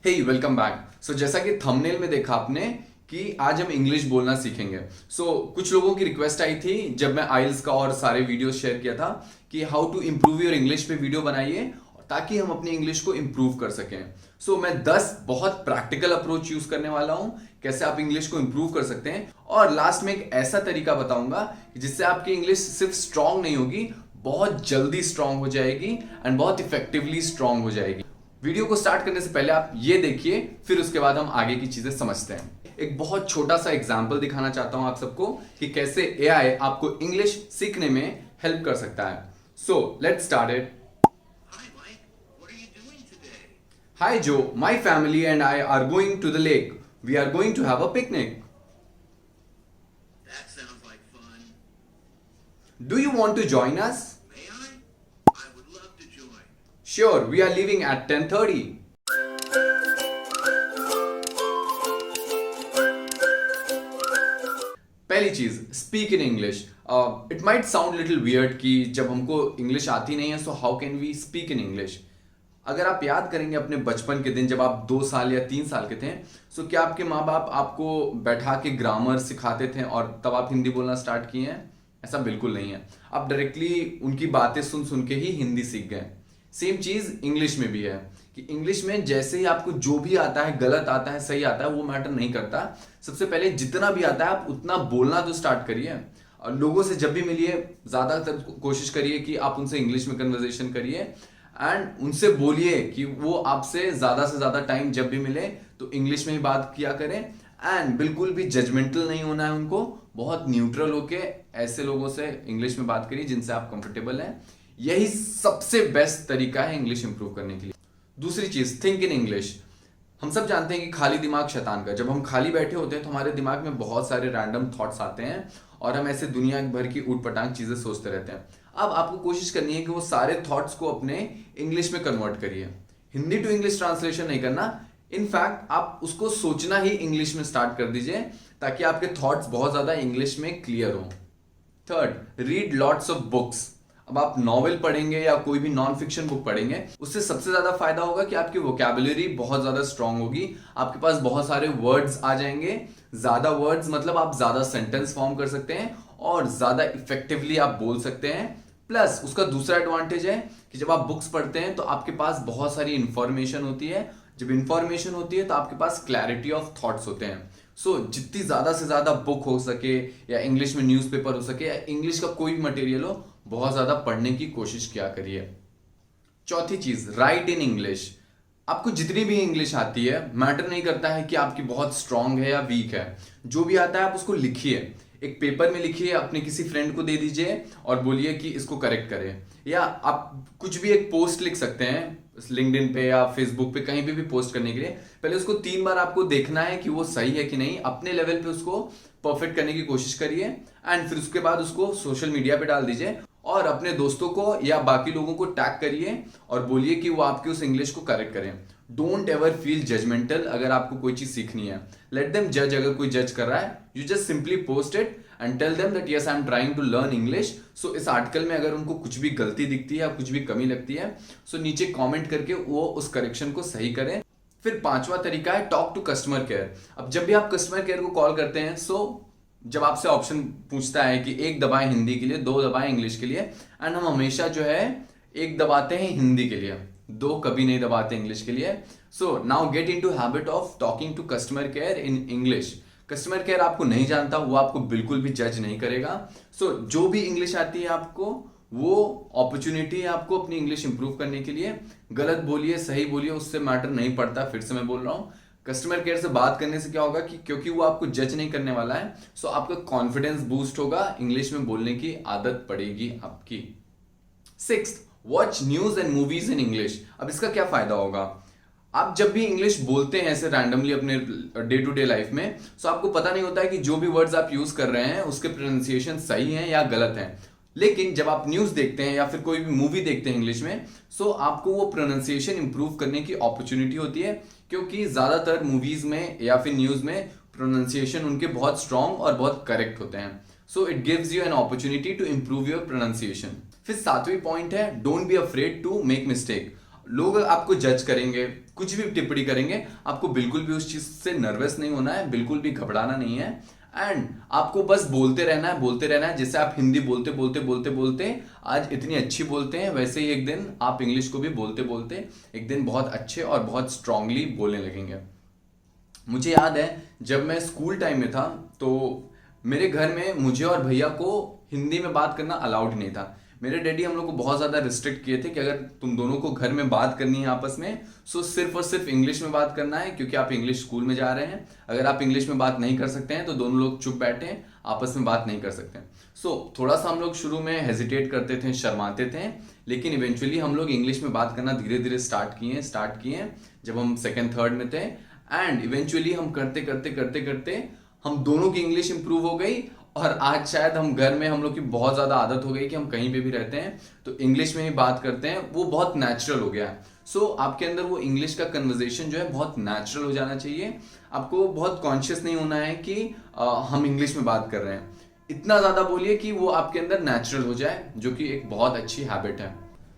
हे welcome back. सो जैसा कि thumbnail में देखा आपने कि आज हम इंग्लिश बोलना सीखेंगे। कुछ लोगों की रिक्वेस्ट आई थी जब मैं आइल्स का और सारे वीडियोस शेयर किया था कि how to improve your English पे वीडियो बनाइए ताकि हम अपनी इंग्लिश को इम्प्रूव कर सकें। मैं 10 बहुत प्रैक्टिकल अप्रोच यूज करने वाला हूं कैसे आप इंग्लिश को इम्प्रूव कर सकते हैं, और लास्ट में एक ऐसा तरीका बताऊंगा जिससे आपकी इंग्लिश सिर्फ स्ट्रांग नहीं होगी, बहुत जल्दी स्ट्रांग हो जाएगी एंड बहुत इफेक्टिवली स्ट्रांग हो जाएगी। वीडियो को स्टार्ट करने से पहले आप ये देखिए, फिर उसके बाद हम आगे की चीजें समझते हैं। एक बहुत छोटा सा एग्जांपल दिखाना चाहता हूं आप सबको कि कैसे एआई आपको इंग्लिश सीखने में हेल्प कर सकता है। Let's start it. Hi Jo, my family and I are going to the lake. We are going to have a picnic. That sounds like fun. Do you want to join us? May I? I would love to join. Sure, we are leaving at 10:30। पहली चीज, speak in English. It might sound little weird कि जब हमको English आती नहीं है so how can we speak in English. अगर आप याद करेंगे अपने बचपन के दिन जब आप 2 साल या 3 साल के थे, क्या आपके माँ बाप आपको बैठा के ग्रामर सिखाते थे और तब आप हिंदी बोलना स्टार्ट किए हैं? ऐसा बिल्कुल नहीं है। आप डायरेक्टली उनकी बातें सुन सुन के ही हिंदी सीख गए। सेम चीज इंग्लिश में भी है कि इंग्लिश में जैसे ही आपको जो भी आता है, गलत आता है सही आता है, वो मैटर नहीं करता। सबसे पहले जितना भी आता है आप उतना बोलना तो स्टार्ट करिए, और लोगों से जब भी मिलिए ज्यादातर कोशिश करिए कि आप उनसे इंग्लिश में कन्वर्सेशन करिए एंड उनसे बोलिए कि वो आपसे से ज्यादा टाइम जब भी मिले तो इंग्लिश में ही बात किया करें। एंड बिल्कुल भी जजमेंटल नहीं होना है उनको, बहुत न्यूट्रल होके ऐसे लोगों से इंग्लिश में बात करिए जिनसे आप कंफर्टेबल हैं। यही सबसे बेस्ट तरीका है इंग्लिश इंप्रूव करने के लिए। दूसरी चीज, थिंक इन इंग्लिश। हम सब जानते हैं कि खाली दिमाग शैतान का। जब हम खाली बैठे होते हैं तो हमारे दिमाग में बहुत सारे रैंडम थॉट्स आते हैं और हम ऐसे दुनिया भर की ऊट पटांग चीजें सोचते रहते हैं। अब आपको कोशिश करनी है कि वो सारे थॉट्स को अपने इंग्लिश में कन्वर्ट करिए। हिंदी टू इंग्लिश ट्रांसलेशन नहीं करना, इनफैक्ट आप उसको सोचना ही इंग्लिश में स्टार्ट कर दीजिए ताकि आपके थॉट्स बहुत ज्यादा इंग्लिश में क्लियर हो। Third, read lots of books. अब आप नॉवेल पढ़ेंगे या कोई भी नॉन फिक्शन बुक पढ़ेंगे, उससे सबसे ज्यादा फायदा होगा कि आपकी वोकैबुलरी बहुत ज्यादा स्ट्रांग होगी, आपके पास बहुत सारे वर्ड्स आ जाएंगे। ज्यादा वर्ड्स मतलब आप ज्यादा सेंटेंस फॉर्म कर सकते हैं और ज्यादा इफेक्टिवली आप बोल सकते हैं। प्लस उसका दूसरा एडवांटेज है कि जब आप बुक्स पढ़ते हैं तो आपके पास बहुत सारी इंफॉर्मेशन होती है। जब इंफॉर्मेशन होती है तो आपके पास क्लैरिटी ऑफ थॉट्स होते हैं। जितनी ज्यादा से ज्यादा बुक हो सके या इंग्लिश में न्यूज़पेपर हो सके या इंग्लिश का कोई भी मटेरियल हो, बहुत ज्यादा पढ़ने की कोशिश किया करिए। चौथी चीज, राइट इन इंग्लिश। आपको जितनी भी इंग्लिश आती है, मैटर नहीं करता है कि आपकी बहुत स्ट्रांग है या वीक है, जो भी आता है आप उसको लिखिए। एक पेपर में लिखिए, अपने किसी फ्रेंड को दे दीजिए और बोलिए कि इसको करेक्ट करे। या आप कुछ भी एक पोस्ट लिख सकते हैं लिंक्डइन पे या फेसबुक पे, कहीं पे भी पोस्ट करने के लिए पहले उसको 3 बार आपको देखना है कि वो सही है कि नहीं। अपने लेवल पे उसको परफेक्ट करने की कोशिश करिए एंड फिर उसके बाद उसको सोशल मीडिया पे डाल दीजिए और अपने दोस्तों को या बाकी लोगों को टैग करिए और बोलिए कि वो आपकी उस इंग्लिश को करेक्ट करें। डोंट एवर फील जजमेंटल अगर आपको कोई चीज सीखनी है। लेट देम जज, अगर कोई जज कर रहा है, you just simply post it and tell them that yes I am trying to learn English. इस आर्टिकल में अगर उनको कुछ भी गलती दिखती है या कुछ भी कमी लगती है, नीचे कमेंट करके वो उस करेक्शन को सही करें। फिर पांचवा तरीका है टॉक टू कस्टमर केयर। अब जब भी आप कस्टमर केयर को कॉल करते हैं, जब आपसे ऑप्शन पूछता है कि 1 दबाएं हिंदी के लिए, 2 दबाएं इंग्लिश के लिए, एंड हम हमेशा जो है 1 दबाते हैं हिंदी के लिए, 2 कभी नहीं दबाते इंग्लिश के लिए। Now get into habit of talking to customer care in English. Customer care आपको नहीं जानता, वो आपको बिल्कुल भी जज नहीं करेगा। जो भी इंग्लिश आती है आपको, वो अपॉर्चुनिटी है आपको अपनी इंग्लिश इंप्रूव करने के लिए। गलत बोलिए सही बोलिए, उससे मैटर नहीं पड़ता। फिर से मैं बोल रहा हूं, कस्टमर केयर से बात करने से क्या होगा कि क्योंकि वो आपको जज नहीं करने वाला है, आपका कॉन्फिडेंस बूस्ट होगा, इंग्लिश में बोलने की आदत पड़ेगी आपकी। 6th, watch news and movies in English. अब इसका क्या फायदा होगा? आप जब भी इंग्लिश बोलते हैं ऐसे रैंडमली अपने डे टू डे लाइफ में, आपको पता नहीं होता है कि जो भी वर्ड्स आप यूज कर रहे हैं उसके प्रोनाउंसिएशन सही हैं या गलत हैं। लेकिन जब आप न्यूज देखते हैं या फिर कोई भी मूवी देखते हैं इंग्लिश में, आपको वो प्रोनाउंसिएशन इंप्रूव करने की अपॉर्चुनिटी होती है, क्योंकि ज्यादातर मूवीज में या फिर न्यूज में प्रोनाउंसिएशन उनके बहुत स्ट्रांग और बहुत करेक्ट होते हैं। It gives you an opportunity to improve your pronunciation. फिर 7वीं पॉइंट है, don't be afraid to make mistake. लोग आपको जज करेंगे, कुछ भी टिप्पणी करेंगे, आपको बिल्कुल भी उस चीज से नर्वस नहीं होना है, बिल्कुल भी घबराना नहीं है। एंड आपको बस बोलते रहना है, बोलते रहना है। जैसे आप हिंदी बोलते बोलते बोलते बोलते आज इतनी अच्छी बोलते हैं, वैसे ही एक दिन आप इंग्लिश को भी बोलते बोलते एक दिन बहुत अच्छे और बहुत स्ट्रांगली बोलने लगेंगे। मुझे याद है जब मैं स्कूल टाइम में था तो मेरे घर में मुझे और भैया को हिंदी में बात करना अलाउड नहीं था। मेरे डैडी हम लोग को बहुत ज़्यादा रिस्ट्रिक्ट किए थे कि अगर तुम दोनों को घर में बात करनी है आपस में, सो सिर्फ और सिर्फ इंग्लिश में बात करना है, क्योंकि आप इंग्लिश स्कूल में जा रहे हैं। अगर आप इंग्लिश में बात नहीं कर सकते हैं तो दोनों लोग चुप बैठे आपस में बात नहीं कर सकते। सो थोड़ा सा हम लोग शुरू में हेजिटेट करते थे, शर्माते थे, लेकिन इवेंचुअली हम लोग इंग्लिश में बात करना धीरे धीरे स्टार्ट किए जब हम सेकेंड थर्ड में थे। एंड इवेंचुअली हम करते करते करते करते हम दोनों की इंग्लिश इंप्रूव हो गई, और आज शायद हम घर में हम लोग की बहुत ज़्यादा आदत हो गई कि हम कहीं पे भी रहते हैं तो इंग्लिश में ही बात करते हैं, वो बहुत नेचुरल हो गया है। सो आपके अंदर वो इंग्लिश का कन्वर्जेशन जो है बहुत नेचुरल हो जाना चाहिए। आपको बहुत कॉन्शियस नहीं होना है कि हम इंग्लिश में बात कर रहे हैं। इतना ज़्यादा बोलिए कि वो आपके अंदर नेचुरल हो जाए, जो कि एक बहुत अच्छी हैबिट है।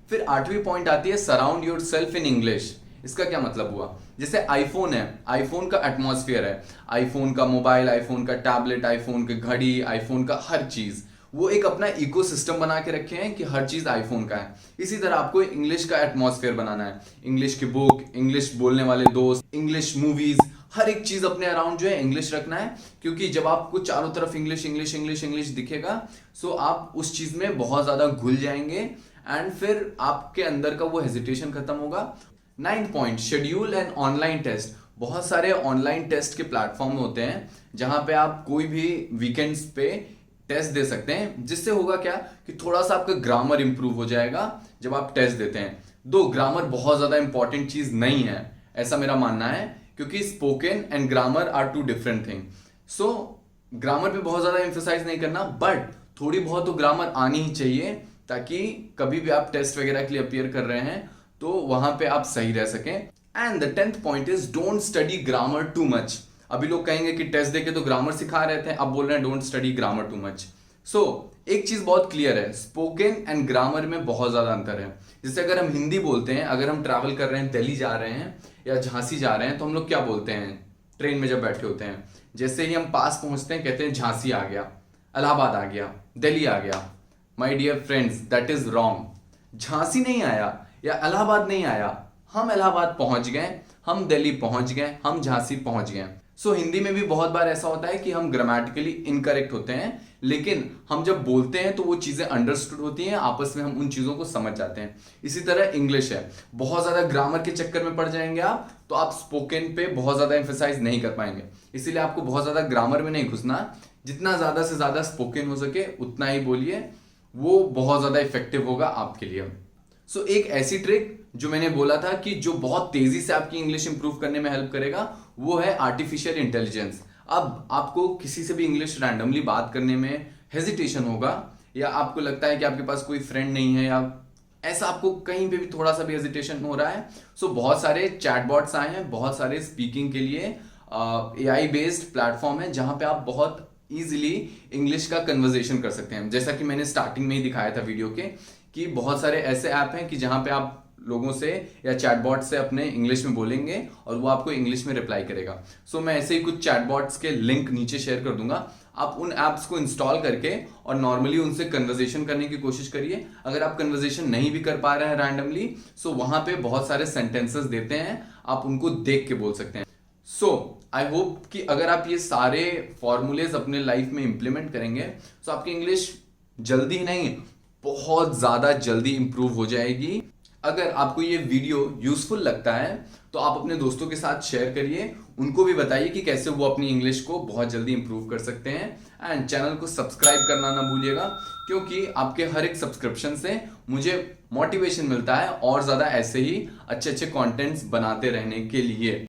फिर 8वीं पॉइंट आती है surround your self in English. इसका क्या मतलब हुआ? जैसे आईफोन है, आईफोन का एटमॉस्फेयर है, आईफोन का मोबाइल, आईफोन का टैबलेट, आईफोन की घड़ी, आईफोन का हर चीज, वो एक अपना इकोसिस्टम बना के रखे हैं कि हर चीज आईफोन का है। इसी तरह आपको इंग्लिश का एटमॉस्फेयर बनाना है। इंग्लिश की बुक, इंग्लिश बोलने वाले दोस्त, इंग्लिश मूवीज, हर एक चीज अपने अराउंड जो है इंग्लिश रखना है, क्योंकि जब आपको चारों तरफ इंग्लिश इंग्लिश इंग्लिश इंग्लिश दिखेगा, सो आप उस चीज में बहुत ज्यादा घुल जाएंगे एंड फिर आपके अंदर का वो हेजिटेशन खत्म होगा। 9th point, schedule and online test. बहुत सारे ऑनलाइन टेस्ट के प्लेटफॉर्म होते हैं जहां पे आप कोई भी वीकेंड्स पे टेस्ट दे सकते हैं, जिससे होगा क्या कि थोड़ा सा आपका ग्रामर इंप्रूव हो जाएगा जब आप टेस्ट देते हैं। दो ग्रामर बहुत ज्यादा इंपॉर्टेंट चीज नहीं है, ऐसा मेरा मानना है, क्योंकि spoken and grammar are two different thing. So grammar पे बहुत ज्यादा एम्फेसाइज नहीं करना, बट थोड़ी बहुत तो ग्रामर आनी ही चाहिए, ताकि कभी भी आप टेस्ट वगैरह के लिए अपीयर कर रहे हैं तो वहां पे आप सही रह सकें। And the 10th point is don't study grammar too much. अभी लोग कहेंगे कि टेस्ट देके तो ग्रामर सिखा रहे थे, अब बोल रहे हैं don't study grammar too much. So एक चीज बहुत क्लियर है, स्पोकन एंड ग्रामर में बहुत ज्यादा अंतर है। जैसे अगर हम हिंदी बोलते हैं, अगर हम ट्रैवल कर रहे हैं, दिल्ली जा रहे हैं या झांसी जा रहे हैं, तो हम लोग क्या बोलते हैं ट्रेन में जब बैठे होते हैं? जैसे ही हम पास पहुंचते हैं कहते हैं झांसी आ गया, इलाहाबाद आ गया, दिल्ली आ गया। My dear friends, that is wrong. Jhansi नहीं आया या इलाहाबाद नहीं आया, हम इलाहाबाद पहुंच गए, हम दिल्ली पहुंच गए, हम झांसी पहुंच गए। सो हिंदी में भी बहुत बार ऐसा होता है कि हम ग्रामेटिकली इनकरेक्ट होते हैं, लेकिन हम जब बोलते हैं तो वो चीजें अंडरस्टूड होती हैं, आपस में हम उन चीजों को समझ जाते हैं। इसी तरह इंग्लिश है, बहुत ज्यादा ग्रामर के चक्कर में पड़ जाएंगे आप, तो आप स्पोकन पे बहुत ज्यादा एम्फेसाइज नहीं कर पाएंगे। इसीलिए आपको बहुत ज्यादा ग्रामर में नहीं घुसना, जितना ज्यादा से ज्यादा स्पोकन हो सके उतना ही बोलिए, वो बहुत ज्यादा इफेक्टिव होगा आपके लिए। सो एक ऐसी ट्रिक जो मैंने बोला था कि जो बहुत तेजी से आपकी इंग्लिश इंप्रूव करने में हेल्प करेगा, वो है आर्टिफिशियल इंटेलिजेंस। अब आपको किसी से भी इंग्लिश रैंडमली बात करने में हेजिटेशन होगा, या आपको लगता है कि आपके पास कोई फ्रेंड नहीं है, या ऐसा आपको कहीं पे भी थोड़ा सा भी हेजिटेशन हो रहा है, सो बहुत सारे चैटबॉट्स आए हैं, बहुत सारे स्पीकिंग के लिए AI बेस्ड प्लेटफॉर्म है, जहां पे आप बहुत इजीली इंग्लिश का कन्वर्सेशन कर सकते हैं। जैसा कि मैंने स्टार्टिंग में ही दिखाया था वीडियो के, कि बहुत सारे ऐसे ऐप हैं कि जहां पे आप लोगों से या चैटबॉट से अपने इंग्लिश में बोलेंगे और वो आपको इंग्लिश में रिप्लाई करेगा। सो मैं ऐसे ही कुछ चैटबॉट्स के लिंक नीचे शेयर कर दूंगा, आप उन ऐप्स को इंस्टॉल करके और नॉर्मली उनसे कन्वर्सेशन करने की कोशिश करिए। अगर आप कन्वर्सेशन नहीं भी कर पा रहे हैं रैंडमली, सो वहां पे बहुत सारे सेंटेंसेस देते हैं, आप उनको देख के बोल सकते हैं। सो आई होप कि अगर आप ये सारे फॉर्मूलेज अपने लाइफ में इंप्लीमेंट करेंगे, तो आपकी इंग्लिश जल्दी नहीं, बहुत ज्यादा जल्दी इंप्रूव हो जाएगी। अगर आपको ये वीडियो यूजफुल लगता है तो आप अपने दोस्तों के साथ शेयर करिए, उनको भी बताइए कि कैसे वो अपनी इंग्लिश को बहुत जल्दी इंप्रूव कर सकते हैं। एंड चैनल को सब्सक्राइब करना ना भूलिएगा, क्योंकि आपके हर एक सब्सक्रिप्शन से मुझे मोटिवेशन मिलता है और ज्यादा ऐसे ही अच्छे अच्छे कंटेंट्स बनाते रहने के लिए।